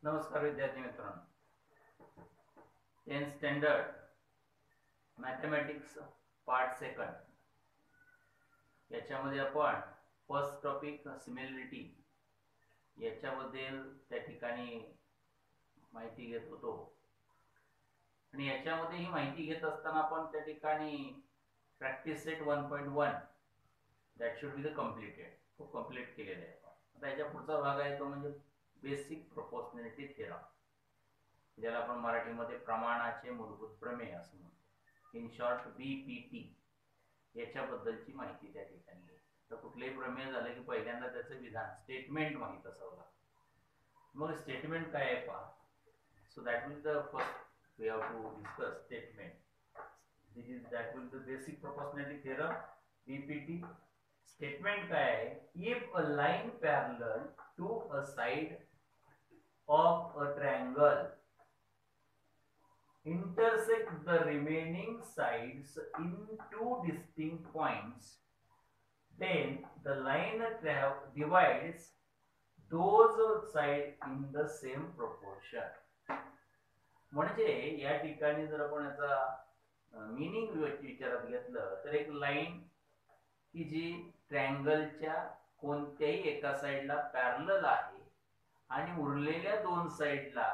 नमस्कार विद्यार्थी मित्रांनो, 10th standard mathematics part second याच्यामध्ये आपण फर्स्ट टॉपिक सिमिलरिटी याच्याबद्दल त्या ठिकाणी माहिती घेत होतो. आणि याच्यामध्ये ही माहिती घेत असताना आपण त्या ठिकाणी practice set 1.1 that should be the completed तो कम्प्लीट केलेला आहे. आता याच्या पुढचा भाग आहे तो म्हणजे बेसिक प्रोपोर्शनॅलिटी थिअरम, ज्याला आपण मराठीमध्ये प्रमाणाचे मूलभूत प्रमेय असं म्हणतो, इन शॉर्ट BPT. याच्याबद्दलची माहिती त्या ठिकाणी आहे. तर कुठलेही प्रमेय झालं की पहिल्यांदा त्याचं विधान स्टेटमेंट माहीत असावं लागतं. मग स्टेटमेंट काय आहे पहा. So that will the first we have to discuss statement. This is that will the basic proportionality theorem BPT. Statement काय आहे. If a line parallel to a side of a triangle intersect the remaining sides in two distinct points, then the line divides those sides in the same proportion. म्हणजे या ठिकाणी जर आपण याचा meaning विचारात घेतलं तर एक लाईन की जी ट्रायंगलच्या कोणत्याही एका साइडला पॅरलल आहे आणि उरलेल्या दोन साइडला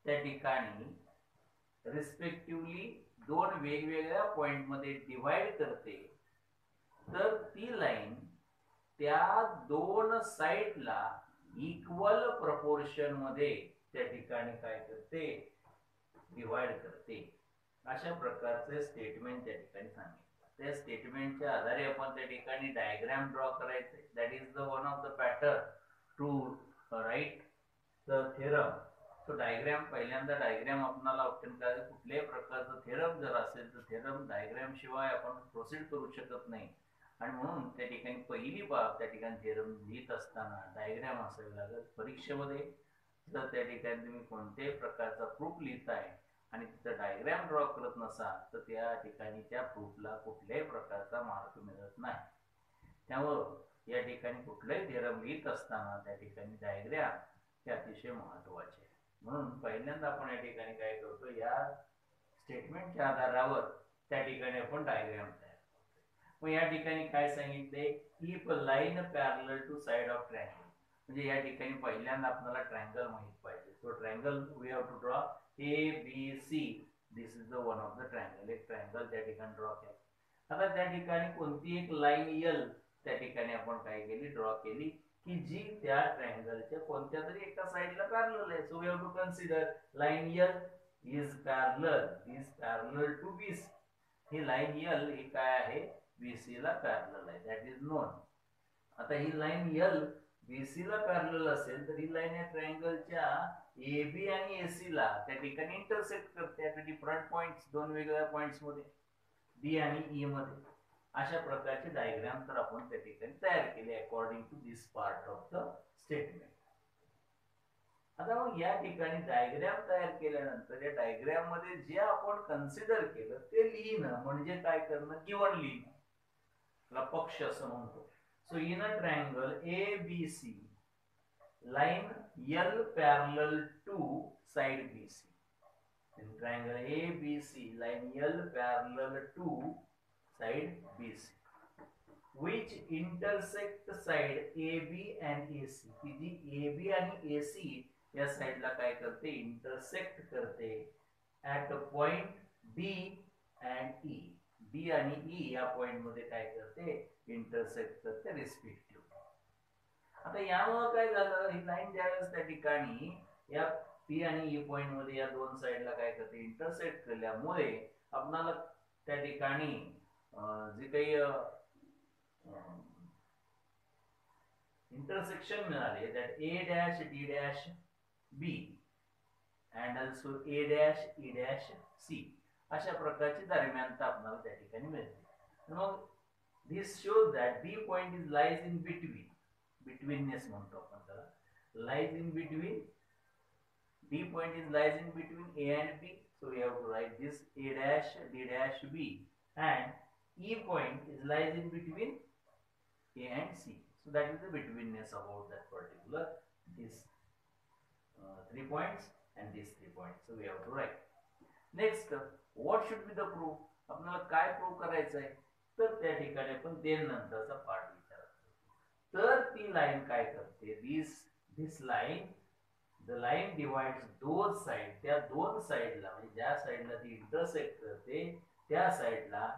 त्या ठिकाणी रिस्पेक्टिव्हली दोन वेगवेगळ्या पॉइंट मध्ये डिवाइड करते, तर ती लाईन त्या दोन साइडला इक्वल प्रपोर्शन मध्ये त्या ठिकाणी काय करते, डिवाइड करते. अशा प्रकारचे स्टेटमेंट त्या ठिकाणी सांगितलं. त्या स्टेटमेंटच्या आधारे आपण त्या ठिकाणी डायग्राम ड्रॉ करायचे. That is the one of the pattern to write the theorem. तो डायग्राम पहिल्यांदा डायग्राम आपल्याला कुठल्याही प्रकारचं थेरम जर असेल तर थेरम डायग्राम शिवाय आपण प्रोसीड करू शकत नाही. आणि म्हणून त्या ठिकाणी पहिली बाब त्या ठिकाणी थेरम लिहित असताना डायग्राम असावी लागेल. परीक्षेमध्ये जर त्या ठिकाणी तुम्ही कोणत्याही प्रकारचा प्रूफ लिहिताय आणि तिथं डायग्राम ड्रॉ करत नसाल तर त्या ठिकाणी त्या प्रूफला कुठल्याही प्रकारचा मार्क मिळत नाही. त्यामुळं या ठिकाणी कुठलाही थेरम लिहित असताना त्या ठिकाणी डायग्राम हे अतिशय महत्वाचे. म्हणून पहिल्यांदा आपण या ठिकाणी काय करतो, या स्टेटमेंटच्या आधारावर त्या ठिकाणी आपण डायग्राम तयार करतो. मग या ठिकाणी काय सांगितले, if line parallel to side of triangle. म्हणजे या ठिकाणी पहिल्यांदा आपल्याला ट्रायंगल माहित पाहिजे. तो triangle we have to draw ABC. This is the one of the triangle. एक ट्रायंगल त्या ठिकाणी ड्रॉ केला. आता त्या ठिकाणी कोणती एक लाईन L त्या ठिकाणी आपण काय केली, ड्रॉ केली की जी त्या ट्रायंगलच्या कोणत्या तरी एका साइडला पॅरलल आहे. So we have to consider line L is parallel to BC. ही लाईन L ही काय आहे, BC ला पॅरलल आहे. That is known. आता ही लाईन L BC ला पॅरलल असेल तर ही लाईन या ट्रायंगलच्या AB आणि AC ला त्या ठिकाणी इंटरसेक्ट करते ॲट डिफरंट पॉइंट्स, दोन वेगवेगळ्या पॉइंट्स मध्ये, B आणि E मध्ये. अशा प्रकारचे डायग्राम तर आपण त्या ठिकाणी तयार केले according to this part of the statement. आता मग या ठिकाणी डायग्राम तयार केल्यानंतर या डायग्राम मध्ये जे आपण कन्सिडर केलं ते लिहिणं म्हणजे काय करणं, गिवन लिहिणं, त्याला पक्ष असं म्हणतो. So in a triangle ABC line L parallel to side BC. in triangle ABC line L parallel to side BC which intersect side AB and AC. की जी AB आणि AC या साइडला काय करते, इंटरसेक्ट करते at point B and E. B आणि E या point मध्ये काय करते, इंटरसेक्ट करते रिस्पेक्टिव्ह. आता यामुळे काय झालं, ही लाईन ज्यावेळेस त्या ठिकाणी या P आणि E पॉइंट मध्ये या दोन साइडला काय करते, इंटरसेक्ट केल्यामुळे आपल्याला त्या ठिकाणी जे काही इंटरसेक्शन मिळाले, that A dash D dash B and also A dash E dash C, अशा प्रकारची दरम्यानता आपल्याला त्या ठिकाणी मिळते. मग this shows that B point is lies in between, betweenness म्हणतो आपण त्याला, lies in between. B point is lies in between A and B, so we have to write this A dash D dash B, and E point is lies in between A and C. So that is the betweenness about that particular this 3 points and these 3 points. So we have to write. Next, what should be the proof? आपल्याला काय prove करायचं आहे? तर त्या ठिकाणी आपण then नंतरचा part विचारतो. तर ती लाईन काय करते? This line, the line divides those side, त्या दोन साइडला म्हणजे ज्या साइडला ती इंटरसेक्ट करते त्या साइडला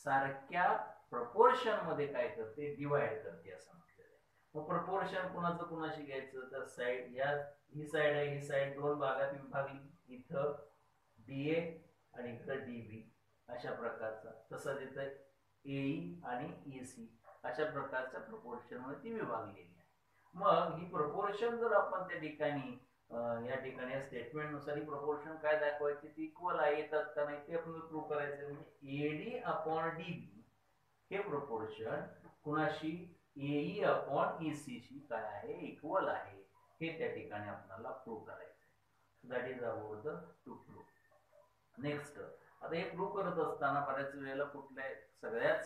सारख्या प्रपोर्शन मध्ये काय करते? डिवाइड करते असं म्हटलेलं आहे. मग प्रपोर्शन कुणाचं कुणाशी घ्यायचं? तर साइड, या ही साइड आहे, ही साइड दोन भागात विभागली, इथं डीए आणि इकडं डीबी अशा प्रकारचा, तसंच इथं एई आणि ईसी अशा प्रकारच्या प्रपोर्शन मध्ये ती विभागलेली आहे. मग ही प्रपोर्शन जर आपण त्या ठिकाणी या ठिकाणी स्टेटमेंट नुसार ही प्रपोर्शन काय दाखवायची? ती इक्वल आहे येतात का नाही ते आपण प्रूव्ह करायचं. म्हणजे एडी अपॉन डीबी हे प्रपोर्शन कुणाशी? एई अपॉन ईसी शी काय आहे? इक्वल आहे. हे त्या ठिकाणी आपल्याला प्रूव्ह करायचं. That is about the two prove. Next, आता हे प्रूव्ह करत असताना बऱ्याच वेळेला कुठल्या सगळ्याच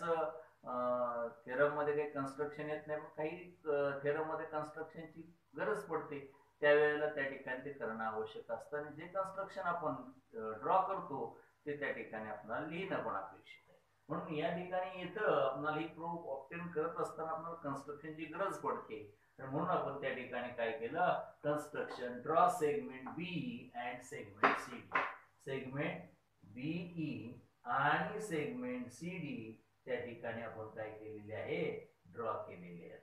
थेरम मध्ये काही कन्स्ट्रक्शन येत नाही, पण काही थेरम मध्ये कन्स्ट्रक्शनची गरज पडते. त्यावेळेला त्या ठिकाणी ते करणं आवश्यक असतं आणि जे कन्स्ट्रक्शन आपण ड्रॉ करतो ते त्या ठिकाणी आपल्याला लिहिणं पण अपेक्षित आहे. म्हणून या ठिकाणी इथं आपल्याला ही प्रूफ ऑब्टेन करत असताना आपल्याला कन्स्ट्रक्शनची गरज पडते. म्हणून आपण त्या ठिकाणी काय केलं? Construction draw segment B and segment C D. Segment BE आणि सेगमेंट सी डी त्या ठिकाणी आपण काय केलेले आहे? ड्रॉ केलेले आहे.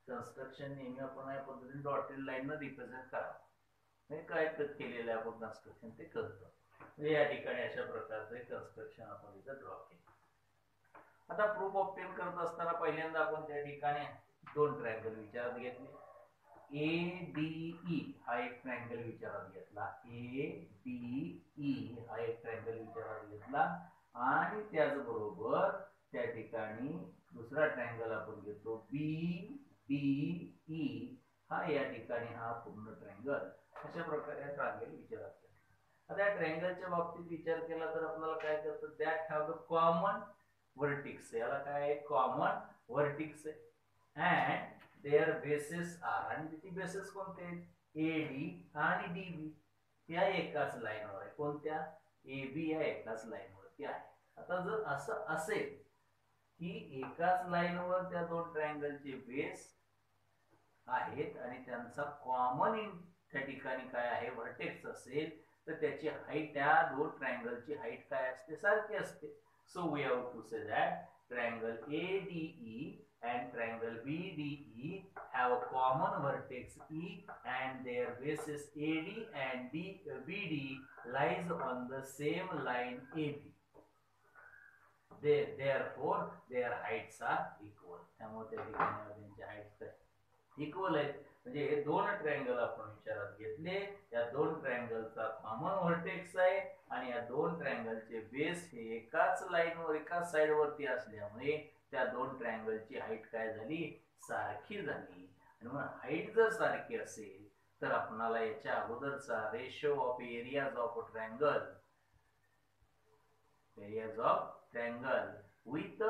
कन्स्ट्रक्शन नेहमी आपण या पद्धतीने डॉटेड लाईन न रिप्रेझेंट करावं. म्हणजे काय केलेलं आहे आपण कन्स्ट्रक्शन ते करतो. म्हणजे या ठिकाणी अशा प्रकारचे कन्स्ट्रक्शन आपण इथं ड्रॉ केले. आता प्रूफ ऑब्टेन करत असताना पहिल्यांदा आपण त्या ठिकाणी दोन ट्रायंगल विचारात घेतले. ADE हा एक ट्रायंगल विचारात घेतला. ADE हा एक ट्रायंगल विचारात घेतला आणि त्याचबरोबर त्या ठिकाणी दुसरा ट्रायंगल आपण घेतो BDE हा या ठिकाणी हा पूर्ण ट्रायंगल. अशा प्रकारे ट्रायंगल विचारात घेतला. आता या ट्रायंगलच्या बाबतीत विचार केला तर आपल्याला काय करतं? That have the common vertices. याला काय आहे? कॉमन वर्टिक्स आहे. अँड देअर बेसिस आर, आणि त्याची बेसिस कोणते आहेत? एडी आणि डीबी. त्या एकाच लाईनवर आहे. कोणत्या? एबी या एकाच लाईनवरती आहे. आता जर असं असेल की एकाच लाईनवर त्या दोन ट्रायंगलचे बेस आहेत आणि त्यांचा कॉमन त्या ठिकाणी काय आहे? व्हर्टेक्स असेल तर त्याची हाईट, त्या दोन ट्रायंगलची हाईट काय असते? सारखी असते. So we have to say that triangle ADE and triangle BDE have a common vertex E and their bases AD and BD lies on the same line AB. Therefore their heights are equal. त्यामुळे त्या ठिकाणी त्यांच्या heights equal आहेत. म्हणजे हे दोन triangle आपण विचारात घेतले. या दोन ट्रायंगलचा कॉमन व्हर्टेक्स आहे आणि या दोन ट्रायंगलचे बेस हे एकाच लाईनवर, एकाच साइड वरती असल्यामुळे त्या दोन ट्रायंगलची हाईट काय झाली? सारखी झाली. आणि मग हाईट जर सारखी असेल तर आपल्याला याच्या अगोदरचा ratio of areas of triangle, areas of triangle with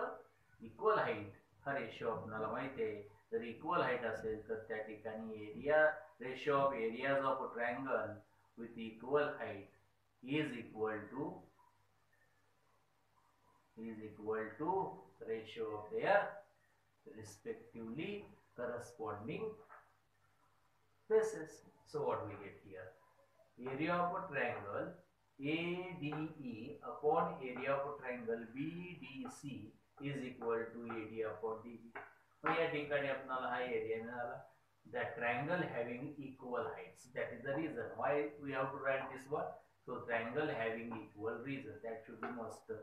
equal height हा रेशो आपल्याला माहिती आहे. जर इक्वल हाईट असेल तर त्या ठिकाणी area, ratio of areas of triangle with equal height is equal to ratio of their respectively corresponding bases. So what we get here? Area of a triangle ADE upon area of a triangle BDC is equal to area upon DB. मग या ठिकाणी आपल्याला हा area मिळाला. That triangle having equal heights. That is the reason why we have to write this one. So triangle having equal region, that should be must in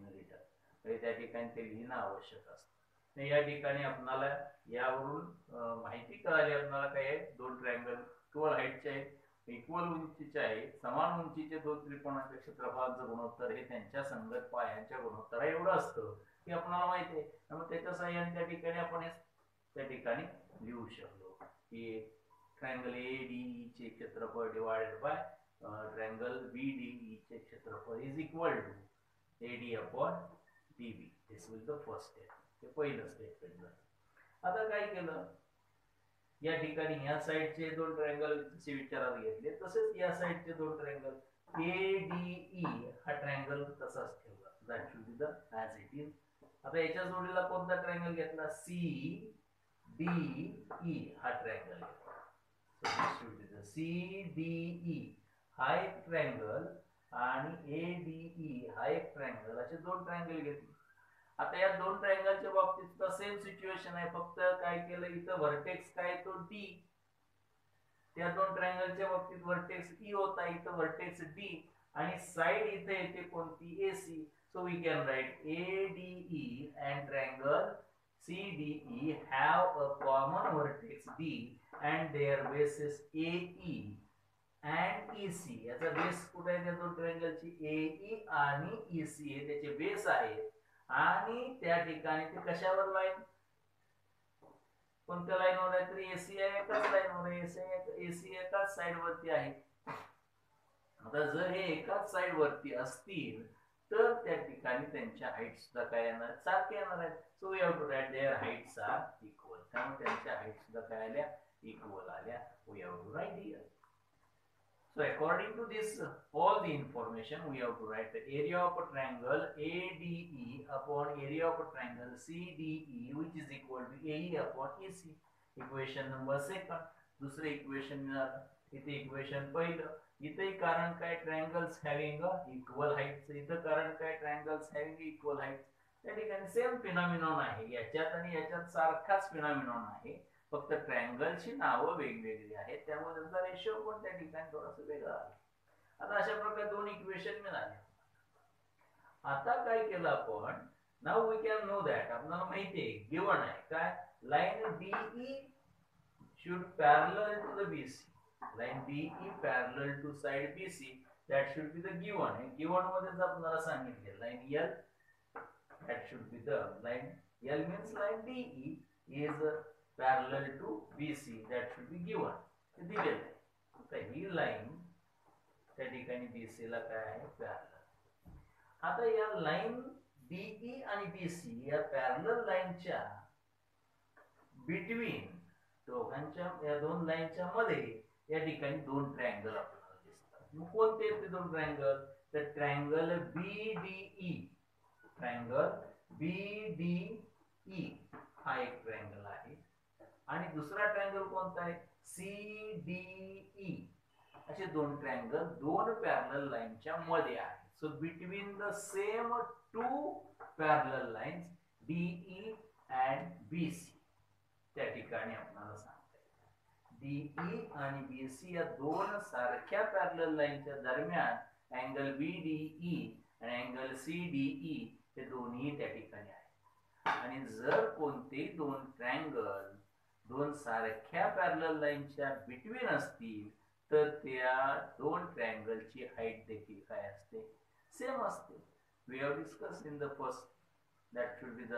written. त्या ठिकाणी ते लिहिणं आवश्यक असतं. या ठिकाणी आपल्याला यावरून माहिती कळाली आपल्याला काय आहे? दोन ट्रायंगल इक्वल हाईटचे आहेत, इक्वल उंचीचे आहेत, समान उंचीचे दोन त्रिकोणाचे क्षेत्रफळांचं गुणोत्तर हे त्यांच्या संगत पायांच्या गुणोत्तरा एवढं असतं की आपल्याला माहिती आहे. त्यामुळे त्याच्या साहाय्याने त्या ठिकाणी आपण हे त्या ठिकाणी लिहू शकलो की ट्रायंगल ADE चे क्षेत्रफळ डिवाइडेड बाय ट्रायंगल BDE चे क्षेत्रफळ is equal to AD upon DB. This will the first step. हे पहिलं स्टेटमेंट झालं. आता काय केलं? या ठिकाणी या साइडचे दोन ट्रायंगल जसे विचारात घेतले तसेच या साइडचे दोन ट्रायंगल ADE हा ट्रायंगल तसाच ठेवला. That should be the as it is. आता याच्या जोडीला कोणता ट्रायंगल घेतला? CDE हा ट्रायंगल घेतला. So this should be the CDE हा एक ट्रायंगल आणि ADE हा एक ट्रायंगल, असे दोन ट्रायंगल घेतले. आता या दोन ट्रायंगलच्या बाबतीत सेम सिच्युएशन आहे, फक्त काय केलं इथं व्हर्टेक्स काय तो D. त्या दोन ट्रायंगलच्या बाबतीत व्हर्टेक्स E होता, इथं व्हर्टेक्स D आणि साइड इथे येते कोणती? AC. So we can write ADE and triangle CDE have a common vertex D and their bases AE and EC. याचा बेस कुठे आहे त्या दोन ट्रायंगलची? AE आणि EC हे त्याचे बेस आहेत आणि त्या ठिकाणी ते कशावर लाईन, कोणत्या लाईनवर आहे? तर एसी आहे, एकाच लाईनवर आहे. एसी एकाच साइड वरती आहे. आता जर हे एकाच साइड वरती असतील तर त्या ठिकाणी त्यांच्या हाईट सुद्धा काय येणार? सारखे येणार आहेत. So we have to write their heights are equal. त्यामुळे त्यांच्या हाईट सुद्धा काय आल्या? इक्वल आल्या. We have to write here. So according to this, all the information we have to write the area of a triangle ADE upon area of a triangle CDE, which is equal to AE upon EC. Equation number second. दुसरे equation मिळालं. इथे equation पहिलं. इथे कारण काय? Triangles having equal heights. इथं कारण काय? Triangles having equal heights. त्या ठिकाणी सेम फिनॉमिनॉन आहे. याच्यात आणि याच्यात सारखाच फिनॉमिनॉन आहे, फक्त ट्रायंगलची नावं वेगवेगळी आहेत, त्यामुळे त्यांचा रेशो पण त्या ठिकाणी थोडासा वेगळा आहे. आता अशा प्रकारे दोन इक्वेशन मिळाले. आता काय केलं आपण? Now we can know that. आपल्याला माहिती आहे गिवन आहे काय? Line DE should parallel to the BC. Line DE parallel to side BC. That should be the given. Given मध्येच आपल्याला सांगितले line L, that should be the line L means line DE is parallel to BC. That should be given. ते दिलेलं आहे. आता ही line त्या ठिकाणी BC ला काय आहे? पॅरलल. आता या लाईन DE आणि BC या पॅरलल लाईनच्या बिटवीन दोघांच्या या दोन लाईनच्या मध्ये या ठिकाणी दोन ट्रायंगल आपल्याला दिसतात. मग कोणते ते दोन ट्रायंगल? तर ट्रायंगल BDE, ट्रायंगल BDE हा एक ट्रायंगल आहे आणि दुसरा ट्रायंगल कोणता आहे? CDE. असे दोन ट्रायंगल दोन पॅरलल लाईनच्या मध्ये आहेत. So between the same two parallel lines DE and BC त्या ठिकाणी आपल्याला सांगता येईल DE आणि BC या दोन सारख्या पॅरलल लाईनच्या दरम्यान अँगल BDE आणि अँगल CDE हे दोन्ही त्या ठिकाणी आहेत. आणि जर कोणते दोन ट्रायंगल दोन सारख्या पॅरलल लाईनच्या बिटवीन असतील तर त्या दोन ट्रायंगलची हाईट देखील काय असते? सेम असते. We have discussed in the first. That should be the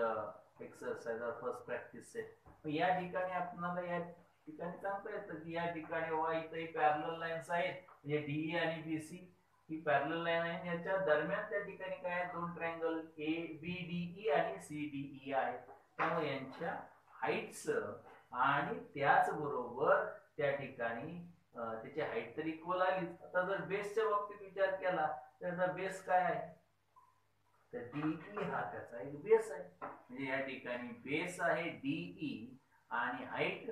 exercise or first practice set. या ठिकाणी आपल्याला या ठिकाणी सांगता येतं की या ठिकाणी इथे पॅरलल लाईन्स आहेत, म्हणजे DE आणि BC ही पॅरलल लाईन आहे. याच्या दरम्यान त्या ठिकाणी काय दोन ट्रायंगल ABDE आणि CDE आहेत. त्यामुळे यांच्या हाईट्स आणि त्याच बरोबर त्या ठिकाणी त्याची हाईट तर इक्वल आली. आता जर बेसच्या बाबतीत विचार केला तर त्याचा बेस काय आहे? तर DE हा त्याचा एक बेस आहे. म्हणजे या ठिकाणी बेस आहे DE आणि हाईट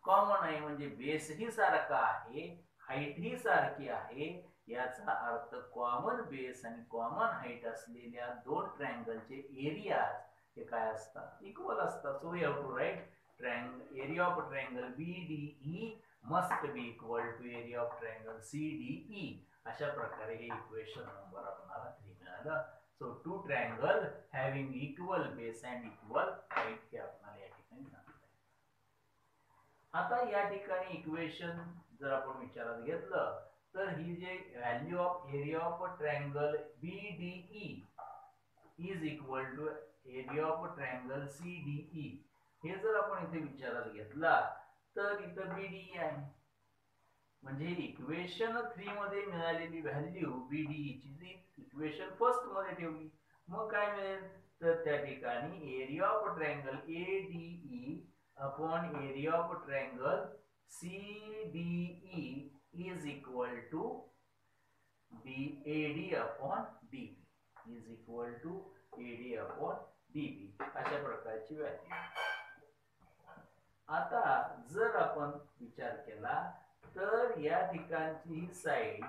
कॉमन आहे, म्हणजे बेस ही सारखा आहे, हाईट ही सारखी आहे. याचा अर्थ कॉमन बेस आणि कॉमन हाईट असलेल्या दोन ट्रायंगलचे एरियाज हे काय असतात? इक्वल असतात. So we have to write area of triangle BDE must be equal to area of triangle CDE. अशा प्रकारे हे इक्वेशन नंबर आपल्याला 3 मिळालं. So two triangle having equal base and equal height हे आपल्याला या ठिकाणी सांगता येईल. आता या ठिकाणी इक्वेशन जर आपण विचारात घेतलं तर ही जे value of area of triangle BDE is equal to area of triangle CDE हे जर आपण इथे विचारात घेतला तर इथं BDE आहे, म्हणजे इक्वेशन 3 मध्ये मिळालेली व्हॅल्यू BDE ची जी इक्वेशन फर्स्ट मध्ये ठेवली, मग काय मिळेल? तर त्या ठिकाणी area of triangle ADE upon area of triangle CDE is equal to AD upon DB is equal to AD upon DB अशा प्रकारची व्हॅल्यू. आता जर आपण विचार केला तर या ठिकाणची ही साइड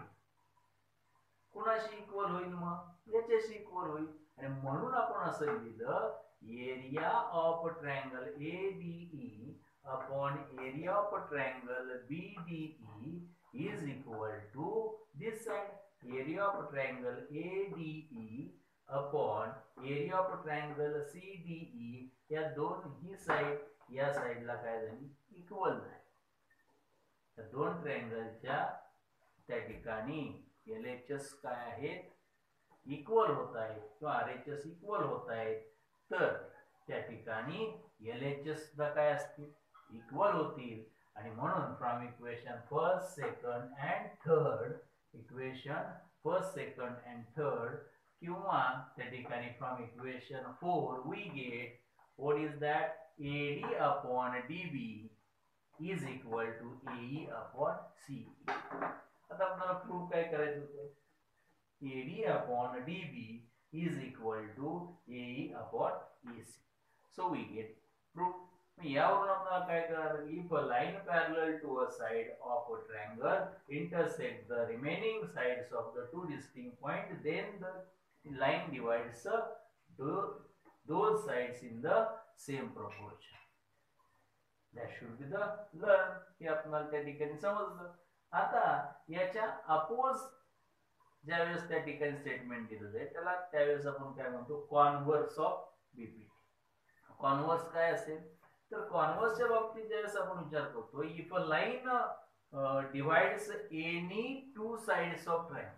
कुणाशी इक्वल होईल, मग याच्याशी इक्वल होईल. आणि म्हणून आपण असं लिहिलं area of triangle ADE upon area of triangle BDE is equal to this side, area of triangle ADE upon area of triangle CDE. या दोन ही साइड या साइडला काय झाली, इक्वल झाली. तर दोन ट्रायंगलच्या त्या ठिकाणी LHS काय आहेत, इक्वल होत आहेत किंवा RHS इक्वल होत आहेत. तर त्या ठिकाणी LHS सुद्धा काय असतील, इक्वल होतील. आणि म्हणून from equation first second and third, equation first second and third किंवा त्या ठिकाणी from equation 4 we get what is that AD upon DB is equal to AE upon CE. आता आपल्याला प्रूफ काय करायचं होतं, AD upon DB is equal to AE upon AC. So we get proof. यावरून आपल्याला काय करायला, if a line parallel to a side of a triangle intersect the remaining sides of the two distinct points, then the line divides those sides in the same proportion. That should be the learn. हे आपल्याला त्या ठिकाणी समजलं. आता याच्या oppose ज्यावेळेस त्या ठिकाणी स्टेटमेंट दिलं जाईल त्याला त्यावेळेस आपण काय म्हणतो, कॉन्व्हर्स ऑफ बीपीटी. कॉन्व्हर्स काय असेल तर कॉन्व्हर्सच्या बाबतीत ज्यावेळेस आपण विचार करतो, if a line divides any two sides of triangle,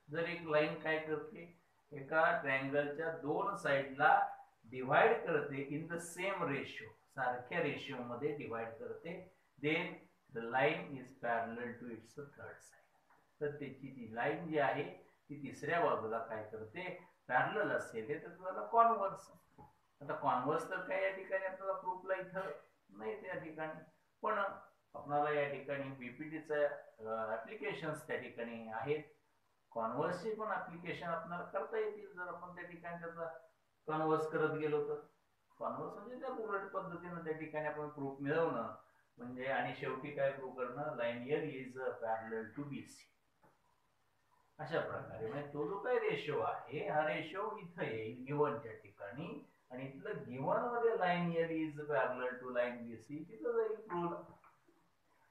जर एक लाईन काय करते, एका ट्रायंगलच्या दोन साइडला डिवाइड करते इन द सेम रेशिओ, सारख्या रेशिओ मध्ये डिवाइड करते, then the line is parallel to its third side. तर त्याची ती लाईन जी आहे ती तिसऱ्या बाजूला काय करते, पॅरलल असेल तर त्याला कॉन्व्हर्स. आता कॉन्व्हर्स तर काय या ठिकाणी आपल्याला प्रूफला इथं नाही त्या ठिकाणी, पण आपल्याला या ठिकाणी बीपीटीचा ऍप्लिकेशन्स त्या ठिकाणी आहेत. कॉन्व्हर्सचे पण ऍप्लिकेशन आपल्याला करता येतील जर आपण त्या ठिकाणी त्याचा कॉन्व्हर्स करत गेलो तर. कॉन्व्हर्स म्हणजे त्या उलट पद्धतीने त्या ठिकाणी आपण प्रूफ मिळवणं म्हणजे, आणि शेवटी काय प्रूव्ह करणं, line L is parallel to BC. अशा प्रकारे म्हणजे तो जो काही रेशो आहे हा रेशो इथं येईल गिव्हनच्या ठिकाणी, आणि इथलं गिव्हन मध्ये line L is parallel to line BC तिथं जाईल प्रूव्ह.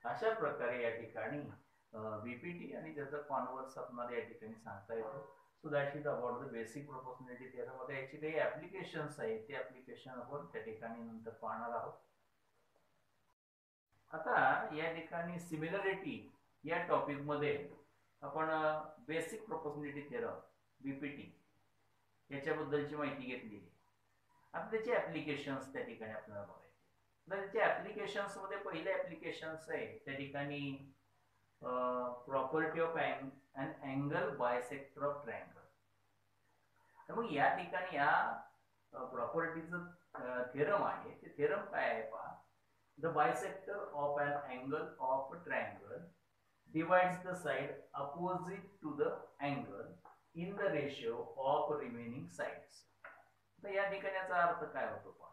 अशा प्रकारे या ठिकाणी बीपीटी आणि त्याचा कॉन्व्हर्स आपल्याला या ठिकाणी सांगता येतो. So that is about the basic proportionality theorem. आता याची काही ऍप्लिकेशन्स आहेत ते ऍप्लिकेशन आपण त्या ठिकाणी नंतर पाहणार आहोत. आता या ठिकाणी सिमिलरिटी या टॉपिक मध्ये आपण बेसिक प्रोपोर्शनॅलिटी थिअरम बीपीटी याच्याबद्दलची माहिती घेतली. आता त्याचे ऍप्लिकेशन्स त्या ठिकाणी आपल्याला बघायचे. तर त्याच्या ऍप्लिकेशन्स मध्ये पहिले ऍप्लिकेशन्स आहे त्या ठिकाणी property of an angle bisector of triangle. तर मग या ठिकाणी या प्रॉपर्टीचं थिअरम आहे. ते थिअरम काय आहे पहा, the bisector of an angle of a triangle divides the side opposite to the angle in the ratio of remaining sides. तर या ठिकाणी याचा अर्थ काय होतो पहा,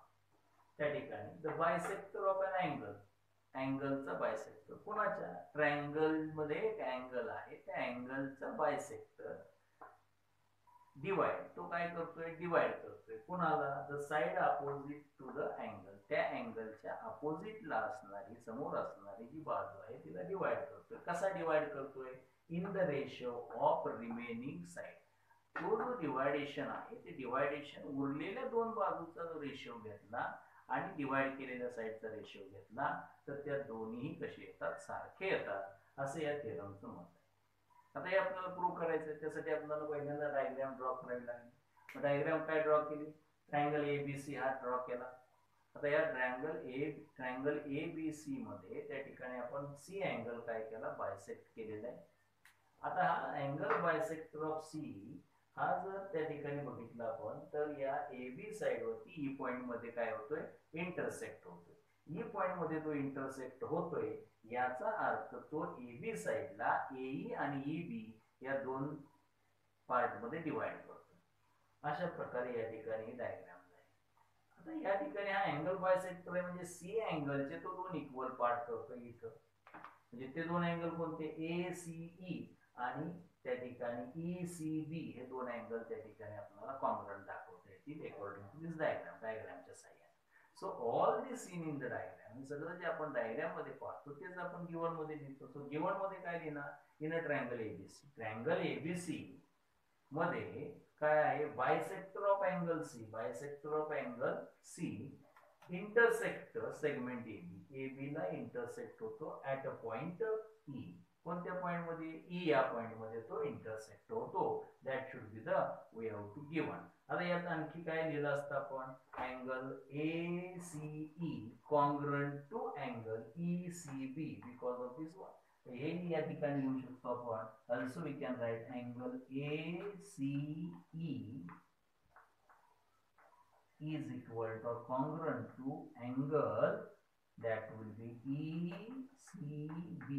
त्या ठिकाणी the bisector of an angle, अँगलचा बायसेक्टर कोणाच्या, ट्रायंगल मध्ये एक अँगल आहे त्या अँगलचा बायसेक्टर डिवाइड, तो काय करतोय, डिवाइड करतोय कोणाला, the side opposite to the angle, त्या अँगलच्या अपोजिटला असणारी समोर असणारी जी बाजू आहे तिला डिवाइड करतोय. कसा डिवाइड करतोय, in the ratio of remaining side. तो जो डिवायडेशन आहे ते डिवायडेशन उरलेल्या दोन बाजूचा जो रेशिओ घेतला आणि डिवाइड केलेल्या साइडचा रेशिओ घेतला तर त्या दोन्ही कसे येतात, सारखे येतात असं या थिअरमचं मत आहे. आता हे आपल्याला प्रूव्ह करायचं आहे, त्यासाठी आपल्याला पहिल्यांदा डायग्राम ड्रॉ करावी लागेल. डायग्राम काय ड्रॉ केली, ट्रायंगल ABC हा ड्रॉ केला. आता या ट्रायंगल ABC मध्ये त्या ठिकाणी आपण C अँगल काय केला, बायसेक्ट केलेला आहे. आता हा अँगल बायसेक्टर ऑफ C हा जर त्या ठिकाणी बघितला आपण तर या AB साइड वरती E पॉइंट मध्ये काय होतोय, इंटरसेक्ट होतोय. ई पॉइंट मध्ये तो इंटरसेक्ट होतोय, याचा अर्थ तो AB साइडला AE आणि EB या दोन पार्ट मध्ये डिवाइड करतो. अशा प्रकारे या ठिकाणी डायग्राम आहे. आता या ठिकाणी हा अँगल बायसेक्टर आहे, म्हणजे सी अँगलचे तो दोन इक्वल पार्ट करतो इथं. म्हणजे ते दोन अँगल कोणते, ACE आणि त्या ठिकाणी ECB हे दोन अँगल त्या ठिकाणी आपल्याला कॉन्ग्रुएंट दाखवता येतील अकॉर्डिंग टू दिस डायग्रामच्या साह्याने. So all this seen in the diagram, सगळं जे आपण डायग्राम मध्ये पाहतो तेच आपण गिवन मध्ये लिहितो. सो गिवन मध्ये काय लिहिणार, in a triangle ABC, triangle ABC मध्ये काय आहे, bisector of angle C, bisector of angle C intersect segment AB ला इंटरसेक्ट होतो ऍट अ पॉइंट E. कोणत्या पॉइंट मध्ये, E या पॉइंट मध्ये तो इंटरसेक्ट होतो. That should be the way out to given. आता यात आणखी काय लिहिलं असतं आपण, angle ACE congruent to angle ECB because of this one. हे या ठिकाणी लिहू शकतो आपण. Also we can write angle ACE is equal to or congruent to angle that will be ECB.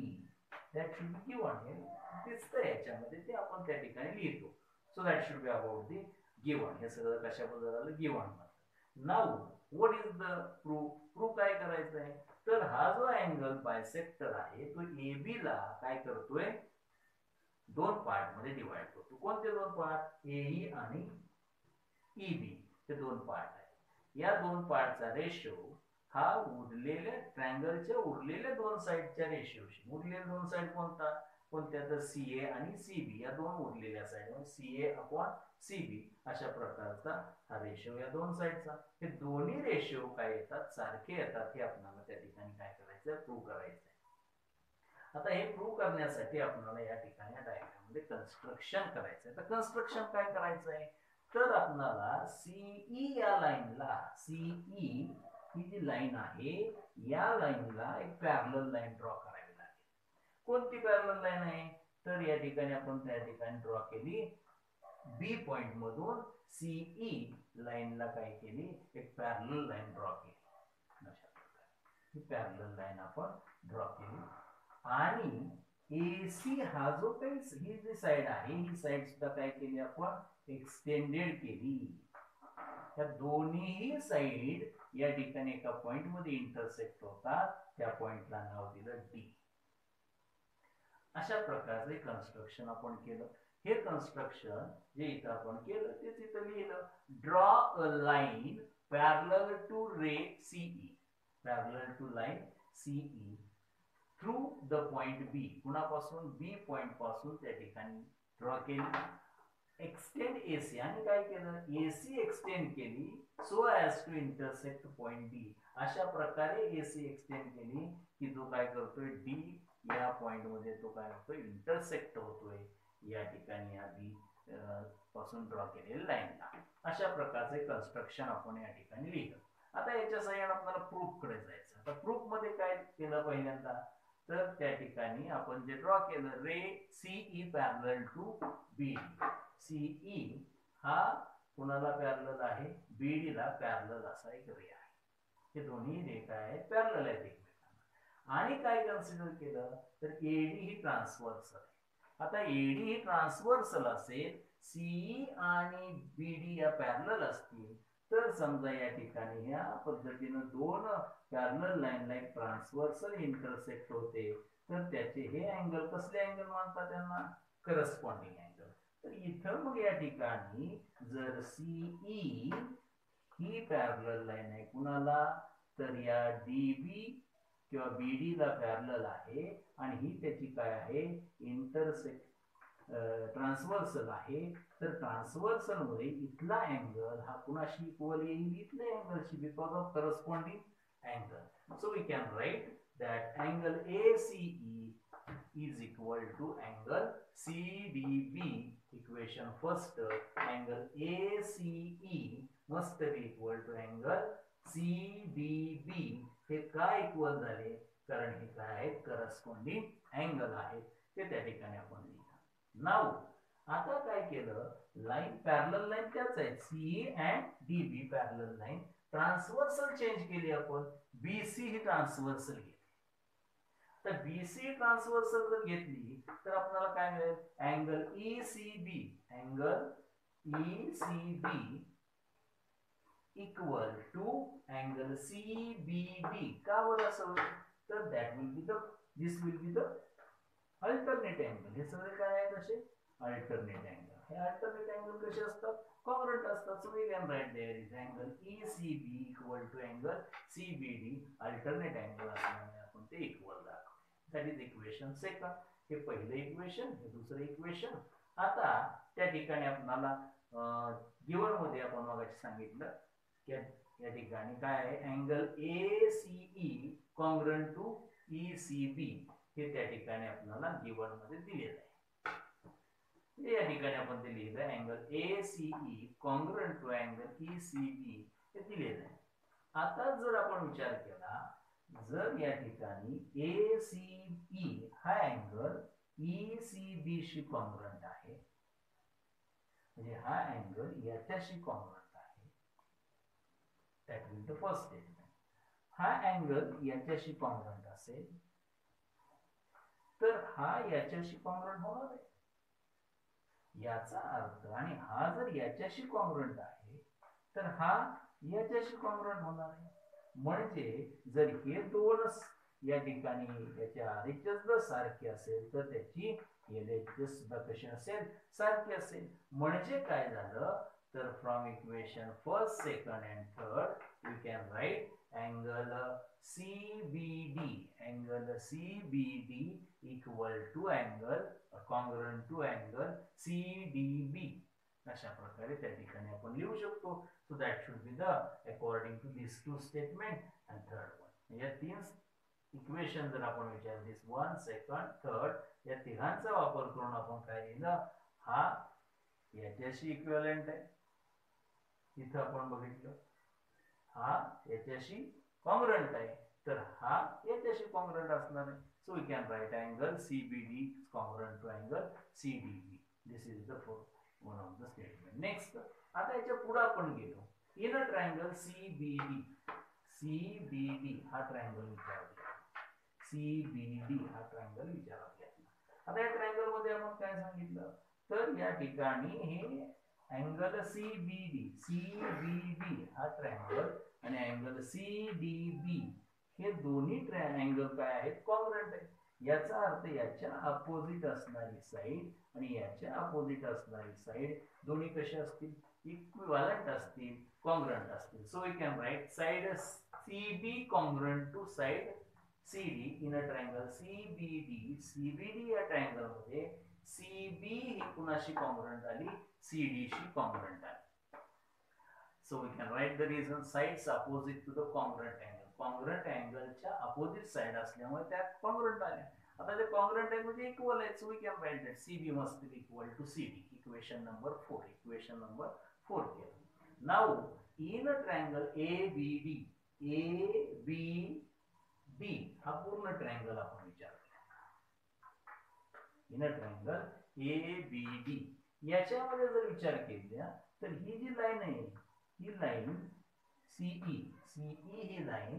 That should be given here. दिसतं याच्यामध्ये, ते आपण त्या ठिकाणी लिहितो. So that should be about the given. हे सगळं कशाबद्दल आलं, गिवन मध्ये. Now what is the proof, proof काय करायचं आहे, तर हा जो अँगल बायसेक्टर आहे तो AB ला काय करतोय, दोन पार्ट मध्ये डिवाइड करतो. कोणते दोन पार्ट, AE आणि EB हे दोन पार्ट आहे. या दोन पार्टचा रेशो हा उरलेल्या ट्रायंगलच्या उरलेल्या दोन साइडच्या रेशोशी, उरलेल्या दोन साइड कोणता, कोणत्या, तर CA आणि CB या दोन उरलेल्या साइड, CA अपॉन CB अशा प्रकारचा हा रेशो या दोन साइडचा. हे दोन्ही रेशो काय येतात, सारखे येतात. हे आपल्याला त्या ठिकाणी काय करायचं, प्रूव्ह करायचं आहे. आता हे प्रूव्ह करण्यासाठी आपल्याला या ठिकाणी डायग्राम मध्ये कन्स्ट्रक्शन करायचं आहे. तर कन्स्ट्रक्शन काय करायचं आहे, तर आपल्याला CE या लाईनला, CE ही जी लाईन आहे या लाईनला एक पॅरलल लाईन ड्रॉ करावी लागेल. कोणती पॅरलल लाईन आहे, तर या ठिकाणी आपण त्या ठिकाणी ड्रॉ केली, B पॉइंट मधून CE लाईनला काय केली, एक पॅरलल लाईन ड्रॉ केली. अशा प्रकारे ही पॅरलल लाईन आपण ड्रॉ केली. आणि AC हा जो काही ही जी साइड आहे, ही साइड सुद्धा काय केली आपण, एक्सटेंडेड केली. या दोन्ही साइड या ठिकाणी एका पॉइंट मध्ये इंटरसेक्ट होतात, त्या पॉइंटला नाव दिलं D. अशा प्रकारचे कन्स्ट्रक्शन आपण केलं. हे कन्स्ट्रक्शन जे इथं आपण केलं तेच इथं लिहिलं. Draw a line parallel to ray CE, parallel to line CE through the point B. कुणापासून, B पॉइंट पासून त्या ठिकाणी ड्रॉ केली. एक्सटेंड AC आणि काय केलं, AC एक्सटेंड केली so as to intersect point D. अशा प्रकारे AC एक्सटेंड केली की जो काय करतोय, D या पॉइंट मध्ये तो काय होतोय, इंटरसेक्ट होतोय या ठिकाणी या B पासून ड्रॉ केलेल्या लाईनला. अशा प्रकारचे कन्स्ट्रक्शन आपण या ठिकाणी लिहिलं. आता याच्या सहाय्याने आपल्याला प्रूफ कडे जायचं. आता प्रूफ मध्ये काय केलं पहिल्यांदा, तर त्या ठिकाणी आपण जे ड्रॉ केलं, ray CE parallel to BD. CE हा कुणाला पॅरलल आहे, BD ला पॅरलल असा एक रे आहे. हे दोन्ही रे काय आहेत, पॅरलल आहेत एकमेकांना. आणि काय कन्सिडर केलं, तर AD ही ट्रान्सव्हर्सल आहे. आता AD ही ट्रान्सव्हर्सल असेल, CE आणि BD या पॅरलल असतील, तर समजा या ठिकाणी या पद्धतीने दोन पॅरलल लाईनला एक ट्रान्सव्हर्सल इंटरसेक्ट होते, तर त्याचे हे अँगल कसले अँगल मानतात, त्यांना करस्पॉन्डिंग अँगल. तर इथं मग या ठिकाणी जर CE ही पॅरलल लाईन आहे कुणाला, तर या DB किंवा BD ला पॅरलल आहे आणि ही त्याची काय आहे, इंटरसेक्ट ट्रान्सव्हर्सल आहे. तर ट्रान्सव्हर्सल मध्ये इथला अँगल हा कुणाशी इक्वल येईल, इथल्या अँगलशी, because of corresponding angle. So we can write that angle ACE is equal to angle CDB. Equation first, angle ACE must be equal to angle CDB. हे काय इक्वल झाले, कारण हे काय आहे, करस्पॉन्डिंग अँगल आहे. ते त्या ठिकाणी आपण लिहिलं. नाउ आता काय केलं, लाईन पॅरलल लाईन त्याच आहे, CE and DB parallel line. Transversal change केली आपण, बीसी ही ट्रान्सव्हर्सल घेतली. तर बीसी ट्रान्सव्हर्सल जर घेतली तर आपल्याला काय मिळेल, angle ECB, angle ECB equal to angle CBD. का बरं असं होईल, तर that will be the, this will be the alternate angle. हे सगळे काय आहेत असे अल्टरनेट अँगल. हे अल्टरनेट अँगल कसे असतात, कॉंग्रुएंट असतात. So we can write there is angle ECB equal to angle CBD. Alternate angle असल्यामुळे आपण ते इक्वल दाखवतो. That is equation second. हे पहिलं इक्वेशन, हे दुसरं इक्वेशन. आता त्या ठिकाणी आपल्याला गिवन मध्ये आपण मगाशी सांगितलं की या ठिकाणी काय आहे, angle ACE congruent to ECB हे त्या ठिकाणी आपल्याला गिवन मध्ये दिलेलं आहे. या ठिकाणी आपण ते लिहिलं angle ACE congruent to angle ECB हे दिलेलं आहे. आता जर आपण विचार केला, जर या ठिकाणी एसीई हा अँगल ईसीबी शी कॉंग्रुएंट आहे, म्हणजे हा अँगल याच्याशी कॉंग्रुएंट आहे, that will the first statement. हा अँगल याच्याशी कॉंग्रुएंट असेल तर हा याच्याशी कॉंग्रुएंट होणार आहे, याचा अर्थ. आणि हा जर याच्याशी कॉंग्रुएंट आहे तर हा याच्याशी कॉंग्रुएंट होणार आहे. म्हणजे जर हे दोन या ठिकाणी याच्या RHS जर सारखे असेल तर त्याची LHS सुद्धा कशी असेल, सारखी असेल. म्हणजे काय झालं, तर from equation first, second and third you can write angle CBD, angle CBD equal to angle congruent to angle CDB. अशा प्रकारे त्या ठिकाणी आपण लिहू शकतो. So that should be the according to this two statement and third one. या तीन equation जर आपण विचार, दिस वन, सेकंड, थर्ड, या तिघांचा वापर करून आपण काय लिहिलं, हा याच्याशी इक्विव्हॅलेंट आहे, इथं आपण बघितलं हा याच्याशी कॉंग्रुएंट आहे, तर हा याच्याशी कॉंग्रुएंट असणार आहे. So we can write angle CBD congruent to angle CDB. This is the one of the statement. Next, आता याच्या पुढे आपण गेलो, in a triangle CBD, CBD हा ट्रायंगल विचारला, CBD हा ट्रायंगल विचारला. आता या ट्रायंगल मध्ये आपण काय सांगितलं, तर या ठिकाणी हे अँगल CBD हा ट्रायंगल आणि अँगल CDB हे दोन्ही अँगल काय आहेत, कॉंग्रुएंट आहेत. याचा अर्थ याच्या अपोजिट असणारी साइड आणि याच्या अपोजिट असणारी साइड दोन्ही कशा असतील, इक्विव्हॅलेंट असतील, कॉंग्रुएंट असतील. So we can write side CB congruent to side CD in a triangle CBD. CBD या ट्रायंगल मध्ये CB ही कुणाशी कॉंग्रुएंट आली, CD शी कॉंग्रुएंट आली. So we can write the reason, sides opposite to the congruent angle. Congruent angle च्या opposite side असल्यामुळे त्यात congruent आल्या. आता ते congruent आहे म्हणजे equal आहे. So we can write that CB must be equal to CD. Equation number 4. Equation number 4 केलं. Now in a triangle ABD, ABD हा पूर्ण ट्रायंगल आपण विचार केला. In a triangle ABD याच्यामध्ये जर विचार केला तर ही जी लाईन आहे, ही लाईन CE ही लाईन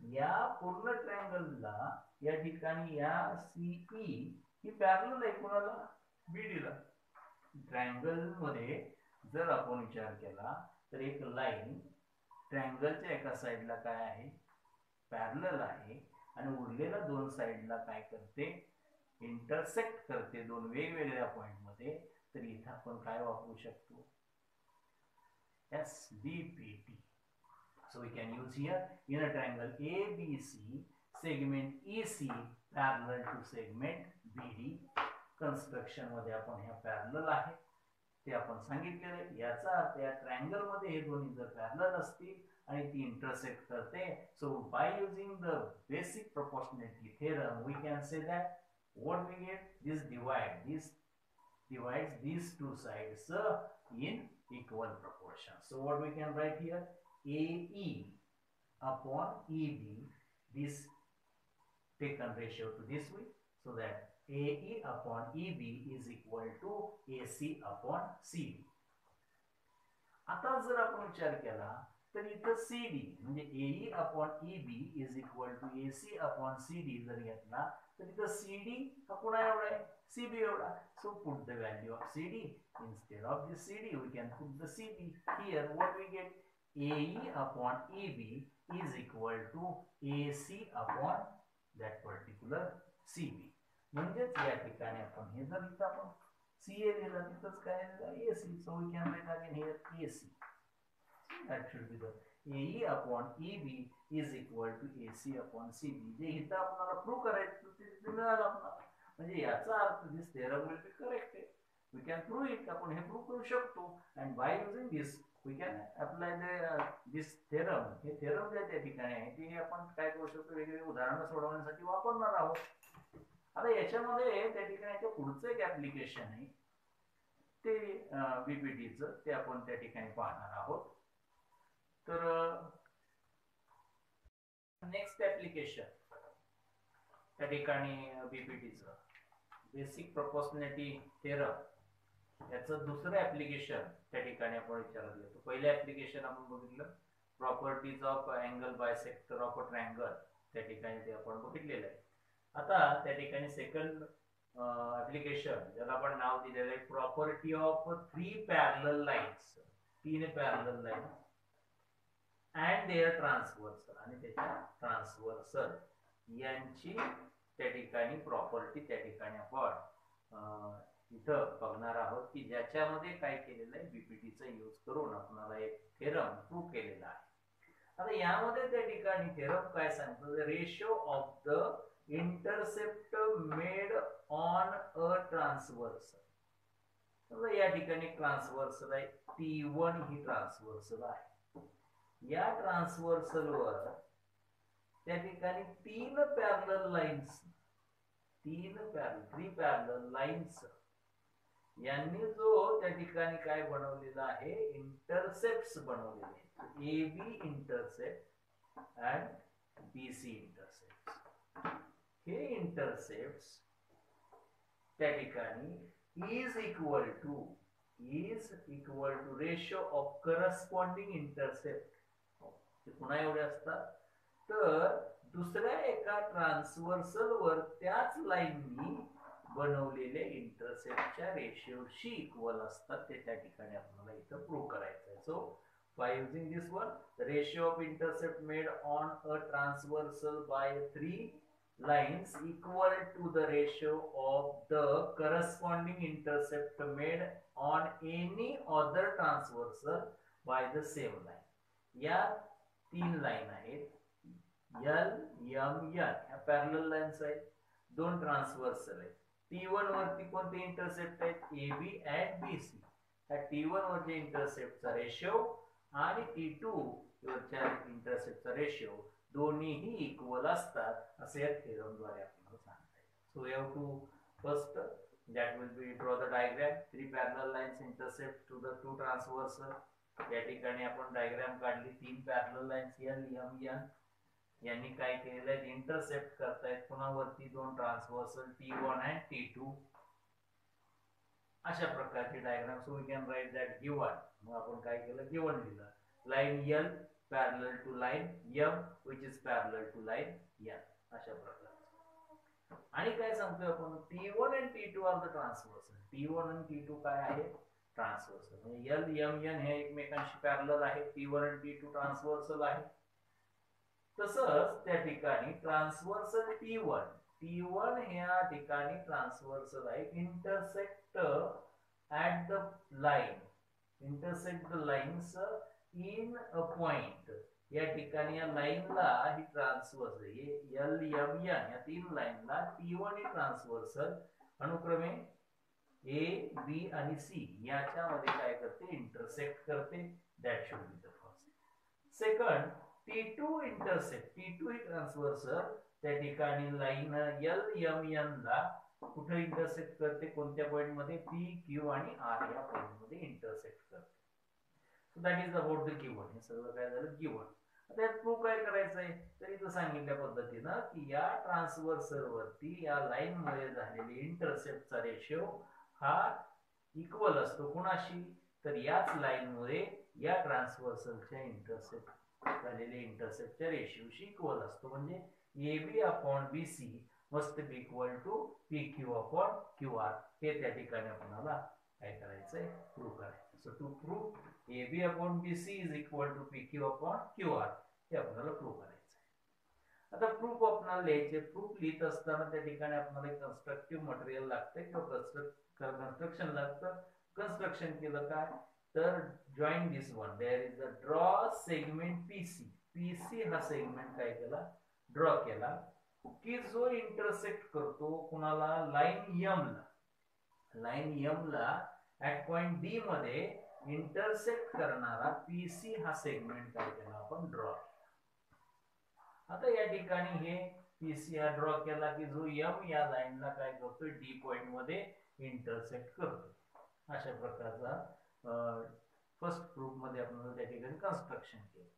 या पूर्ण ट्रायंगलला या ठिकाणी या CE ही पॅरलल आहे कोणाला, BD ला. ट्रायंगल मध्ये जर आपण विचार केला तर एक लाईन ट्रायंगलच्या एका साइडला काय आहे, पॅरलल आहे आणि उरलेल्या दोन साइडला काय करते, इंटरसेक्ट करते दोन वेगवेगळ्या पॉइंट मध्ये. तर इथे आपण काय वापरू शकतो, SBPT. So we can use here in a triangle ABC, segment EC parallel to segment BD. Construction मध्ये आपण ह्या पॅरलल आहे ते आपण सांगितलेलं आहे. याचा अर्थ या ट्रायंगल मध्ये हे दोन्ही जर पॅरलल असतील आणि ती इंटरसेक्ट करते, so by using the basic proportionality theorem we can say that what we get, this divides these two sides in equal proportion. So what we can write here, AE upon EB, this taken ratio to this way, so that AE upon EB is equal to AC upon CD. आता जर आपण विचार केला तर इथं CD म्हणजे AE upon EB is equal to AC upon CD जर घेतला तर इथं CD हा पुन्हा एवढा आहे, CB एवढा. So put the value of CD instead of the CD we can put the CB. Here what we get, AE upon EB is equal to AC upon that particular CB. म्हणजेच या ठिकाणी आपण हे जर इथं आपण CA लिहिलं तिथंच काय लिहिलं AC. So we can write again here AC. That should be the AE upon EB is equal to AC upon CB. जे इथं आपल्याला प्रूव्ह करायचं ते मिळालं आपल्याला. म्हणजे याचा earth this theorem will be correct आहे. We can prove it. आपण हे प्रूव्ह करू शकतो. And by using this we can apply this theorem. हे थेरम जे त्या ठिकाणी आहे ते आपण काय करू शकतो, वेगवेगळे उदाहरणं सोडवण्यासाठी वापरणार आहोत. आता याच्यामध्ये त्या ठिकाणी पुढचं एक ऍप्लिकेशन आहे ते बीपीटीचं, ते आपण त्या ठिकाणी पाहणार आहोत. तर नेक्स्ट ऍप्लिकेशन त्या ठिकाणी बीपीटीचं बेसिक प्रोपोर्शनॅलिटी थेरम याचं दुसरं ऍप्लिकेशन त्या ठिकाणी आपण विचारात घेतो. पहिलं ऍप्लिकेशन आपण बघितलं properties of angle bisector of a triangle, त्या ठिकाणी ते आपण बघितलेलं आहे. आता त्या ठिकाणी सेकंड ऍप्लिकेशन ज्याला आपण नाव दिलेलं आहे property of 3 parallel lines, 3 parallel line and their transversal आणि त्याच्या ट्रान्सव्हर्सल यांची त्या ठिकाणी प्रॉपर्टी त्या ठिकाणी आपण इथं बघणार आहोत की ज्याच्यामध्ये काय केलेलं आहे बीपीटीचा यूज करून आपल्याला एक थेरम प्रूव्ह केलेला आहे. आता यामध्ये त्या ठिकाणी थेरम काय सांगतो, the ratio of the intercept made on a transversal. समजा या ठिकाणी ट्रान्सव्हर्सल आहे T1, ही ट्रान्सव्हर्सल आहे. या ट्रान्सव्हर्सल वर त्या ठिकाणी 3 पॅरलल लाईन्स, 3 पॅरलल लाईन्स यांनी जो त्या ठिकाणी काय बनवलेला आहे, इंटरसेप्ट्स बनवलेले आहेत. AB intercept and BC intercept. हे इंटरसेप्ट्स त्या ठिकाणी is equal to ratio of corresponding intercept. पुन्हा एवढे असतात तर दुसऱ्या एका ट्रान्सव्हर्सल वर त्याच लाईननी बनवलेले इंटरसेप्टच्या रेशिओशी इक्वल असतात. ते त्या ठिकाणी आपल्याला इथं प्रूव्ह करायचं आहे. So by using this one, the ratio of intercept made on a transversal by 3 lines equal to the ratio of the corresponding intercept made on any other transversal by the same line. या 3 line आहेत L, M, N, ह्या parallel lines आहेत. 2 transversal आहेत. T1 वरती कोणते intercept आहेत, AB and BC. त्या T1 वरच्या इंटरसेप्टचा रेशिओ आणि T2 वरच्या इंटरसेप्टचा रेशिओ दोन्हीही इक्वल असतात असे या थेरम द्वारे आपल्याला सांगता येईल. So you have to first that will be draw the diagram. 3 parallel lines intersect to the 2 transversal. या ठिकाणी आपण डायग्राम काढली. 3 parallel lines L, M, N यांनी काय केलेलं आहे, इंटरसेप्ट करतायत. पुन्हा वरती 2 ट्रान्सव्हर्सल T1 and T2. अशा प्रकारची diagram. So we can write that given. मग आपण काय केलं, गिवन लिहिलं. Line L parallel to line M which is parallel to line N. अशा प्रकारचे. आणि काय सांगतोय आपण, T1 and T2 R the transversal. T1 आणि T2 काय आहे, ट्रान्सव्हर्सल. म्हणजे L, M, N हे एकमेकांशी पॅरलल आहे. T1 आणि T2 ट्रान्सव्हर्सल आहे. तसंच त्या ठिकाणी ट्रान्सव्हर्सल T1 ह्या ठिकाणी ट्रान्सव्हर्सल आहे. Intersect at the line, intersect the lines in a point. या ठिकाणी या लाईनला ही ट्रान्सव्हर्सल L, M, N या 3 लाईनला T1 ही ट्रान्सव्हर्सल अनुक्रमे A, B आणि C याच्यामध्ये काय करते, इंटरसेक्ट करते. That should be the first. Second T2 intersect. T2 he transversal त्या ठिकाणी लाईन L, M, N ला कुठे इंटरसेक्ट करते, कोणत्या पॉइंट मध्ये, P, Q आणि R या पॉइंट मध्ये इंटरसेक्ट करते. So that is about the given. हे सगळं काय झालं, गिवन. आता यात प्रूव्ह काय करायचंय, तर इथं सांगितल्या पद्धतीनं की या ट्रान्सव्हर्सल वरती या लाईन मध्ये झालेले इंटरसेप्टचा रेशिओ हा इक्वल असतो कुणाशी, तर याच लाईनमुळे या ट्रान्सव्हर्सलच्या इंटरसेक्ट झालेल्या इंटरसेप्टच्या रेशिओशी इक्वल असतो. म्हणजे AB upon BC must be equal to PQ upon QR. हे त्या ठिकाणी आपल्याला काय करायचंय, प्रूव्ह करायचं. So to prove AB upon BC is equal to PQ upon QR हे आपल्याला प्रूव्ह करायचं. आता प्रूफ आपल्याला लिहायचे. प्रूफ लिहित असताना त्या ठिकाणी आपल्याला एक कन्स्ट्रक्टिव्ह मटेरियल लागते किंवा कन्स्ट्रक्शन लागतं. कन्स्ट्रक्शन केलं काय, तर join this one, there is a draw segment PC. PC हा सेगमेंट काय केला, ड्रॉ केला की जो इंटरसेक्ट करतो कुणाला, लाईन M ला. लाईन M ला ऍट पॉइंट D मध्ये इंटरसेक्ट करणारा PC हा सेगमेंट काय केला आपण, ड्रॉ केला. आता या ठिकाणी हे PC हा ड्रॉ केला की जो M या लाईनला काय करतोय, D पॉइंट मध्ये इंटरसेक्ट करतो. अशा प्रकारचा फर्स्ट प्रूफ मध्ये आपण त्या ठिकाणी कन्स्ट्रक्शन केलं.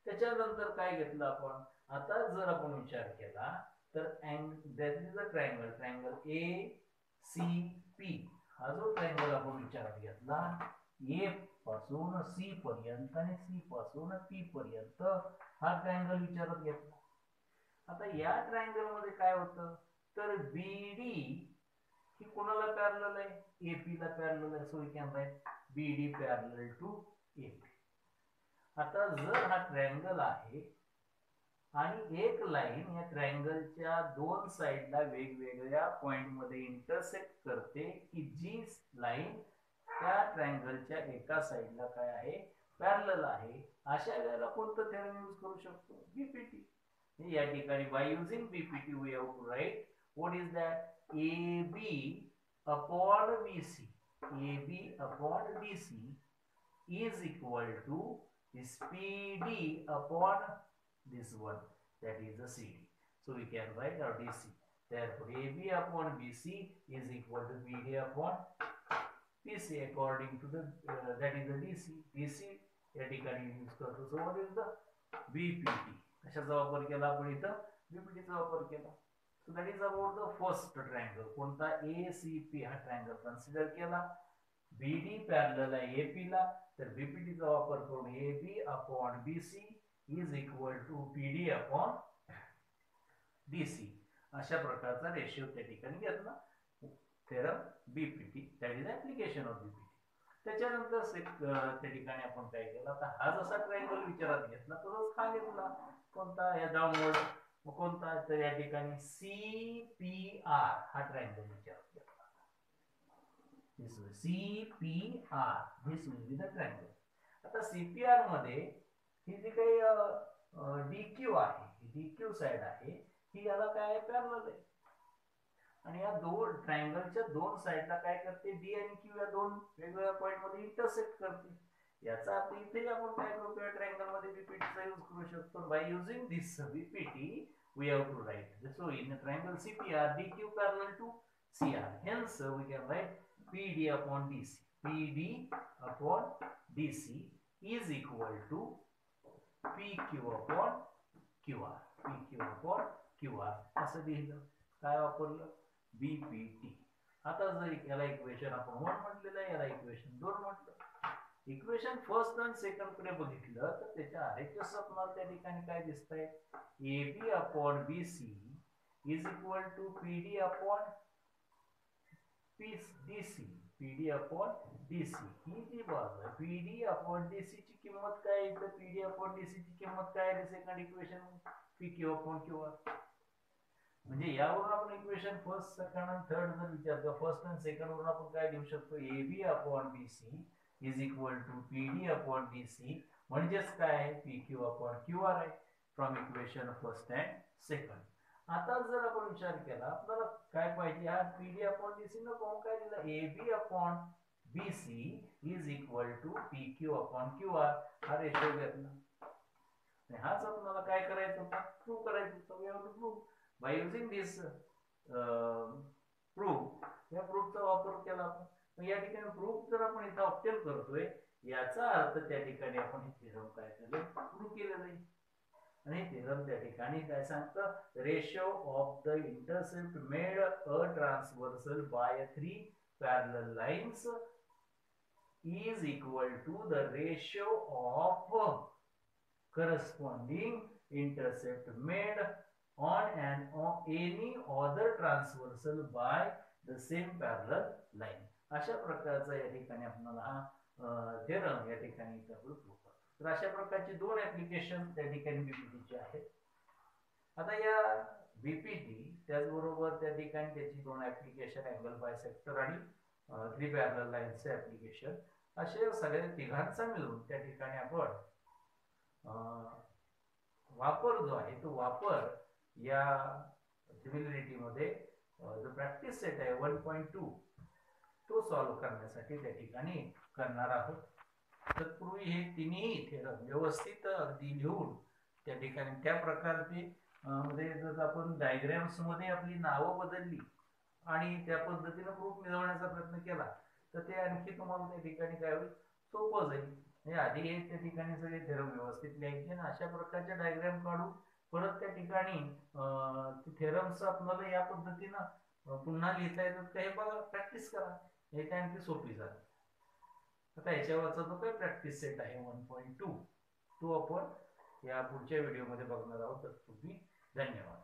त्याच्यानंतर काय घेतलं आपण, आता जर आपण विचार केला तर that is a triangle, triangle ACP. हा जो ट्रायंगल आपण विचारात घेतला, A पासून C पर्यंत आणि C पासून P पर्यंत हा ट्रायंगल विचारात घेतला. आता या ट्रायंगल मध्ये काय होतं, तर BD ही कोणाला पॅरलल आहे, AP ला पॅरलल आहे. So we can write BD parallel to AP. आता जर हा ट्रायंगल आहे आणि एक लाईन या ट्रायंगलच्या दोन साइडला वेगवेगळ्या पॉइंट मध्ये इंटरसेक्ट करते की जी लाईन त्या ट्रायंगलच्या एका साइडला काय आहे, पॅरलल आहे, अशा वेळेला कोणतं थेरम यूज करू शकतो, BPT. या ठिकाणी by using BPT we have to write what is that, AB upon BC. AB upon BC is equal to this PD upon this one, that is the CD. So we can write our DC. Therefore, AB upon BC is equal to PD upon PC according to the that is the DC. DC या ठिकाणी use करतो. So what is the BPT? कशाचा वापर केला आपण इथं, BPT चा वापर केला. So that is about the first triangle. कोणता, ACP हा ट्रायंगल कन्सिडर केला. BD पॅरलल आहे AP ला, तर BPT चा वापर करून AB upon BC is equal to PD upon DC अशा प्रकारचा रेशिओ त्या ठिकाणी घेतला. Theorem BPT, that is application of BPT. त्याच्यानंतर त्या ठिकाणी आपण काय केलं, आता हा जसा ट्रायंगल विचारात घेतला तसंच हा घेतला. कोणता, या डाऊनवर्ड. कोणता, तर या ठिकाणी CPR हा ट्रायंगल विचारात घेतला. दिस CPR, this will be the triangle. आता CPR मध्ये ही जी काही DQ आहे, DQ साइड आहे, ही याला काय पॅरलल आहे आणि या दोन ट्रायंगलच्या दोन साइडला काय करते, D आणि Q या दोन वेगवेगळ्या पॉइंट मध्ये इंटरसेक्ट करते. याचा अर्थ इथे आपण काय करतो, या ट्रायंगल मध्ये BPT चा यूज करू शकतो. Bye using this BPT we have to write, so in a triangle CPR DQ parallel to CR, hence we can write PD upon DC. PD upon DC is equal to PQ upon QR. PQ upon QR असं लिहिलं. काय वापरलं, BPT. आता जर याला equation आपण 1 म्हटलेलं आहे, याला इक्वेशन 2 म्हटलं. इक्वेशन फर्स्ट आणि सेकंड कडे बघितलं तर त्याच्या RHS आपल्याला त्या ठिकाणी काय दिसतंय, AB upon BC is equal to PD upon DC. PD upon DC ही जी बाजू आहे, PD अपॉन DC ची किंमत काय आहे, तर PD अपॉन DC ची किंमत काय आहे second equation, PQ upon QR. म्हणजे यावरून आपण इक्वेशन फर्स्ट, सेकंड आणि थर्ड जर विचारतो, फर्स्ट आणि सेकंड वरून आपण काय लिहू शकतो, AB upon BC is equal to PD upon DC म्हणजेच काय आहे, PQ अपॉन QR आहे from equation first and second. आता जर आपण विचार केला आपल्याला काय पाहिजे, हा PD अपॉन DC नको, काय दिलं, AB upon BC is equal to PQ upon QR हा रेशो घेतला. हाच आपल्याला काय करायचं होता, प्रूव्ह करायचं होतं. We have to prove by using this proof. या प्रूफचा वापर केला आपण. या ठिकाणी प्रूफ जर आपण इथं ऑब्टेन करतोय याचा अर्थ त्या ठिकाणी आपण हे थेरम काय केलं, प्रूव्ह केलेलं आहे. आणि थेरम त्या ठिकाणी काय सांगतं, ratio of the intercept made a transversal by 3 parallel lines is equal to the ratio of corresponding intercept made on any other transversal by the same parallel line. अशा प्रकारचा या ठिकाणी आपल्याला हा थेरम या ठिकाणी प्रूव्ह करतो. तर अशा प्रकारचे दोन ऍप्लिकेशन त्या ठिकाणी बीपीटीचे आहेत. आता या बीपीटी त्याचबरोबर त्या ठिकाणी त्याची दोन ऍप्लिकेशन अँगल बायसेक्टर आणि थ्री पॅरलल लाईनचे ऍप्लिकेशन असे सगळ्या तिघांचा मिळून त्या ठिकाणी आपण वापर जो आहे तो वापर या सिमिलरिटी मध्ये जो प्रॅक्टिस सेट आहे 1.2 तो सॉल्व्ह करण्यासाठी त्या ठिकाणी करणार आहोत. तत्पूर्वी हे तिन्ही थेरम व्यवस्थित अगदी लिहून त्या ठिकाणी त्या प्रकारचे मध्ये जर आपण डायग्राम्स मध्ये आपली नावं बदलली आणि त्या पद्धतीने प्रूफ मिळवण्याचा प्रयत्न केला तर ते आणखी तुम्हाला त्या ठिकाणी काय होईल सोपं जाईल. म्हणजे आधी हे त्या ठिकाणी सगळे थेरम व्यवस्थित लिहायचे आणि अशा प्रकारचे डायग्राम काढून परत त्या ठिकाणी थेरम्स आपल्याला या पद्धतीनं पुन्हा लिहिता येतात का हे बघा प्रॅक्टिस करा. हे काय आणखी सोपी झाली. आता याच्यावरचा जो काही प्रॅक्टिस सेट आहे 1.2 तो आपण या पुढच्या व्हिडिओमध्ये बघणार आहोत. तत्पूर्वी धन्यवाद.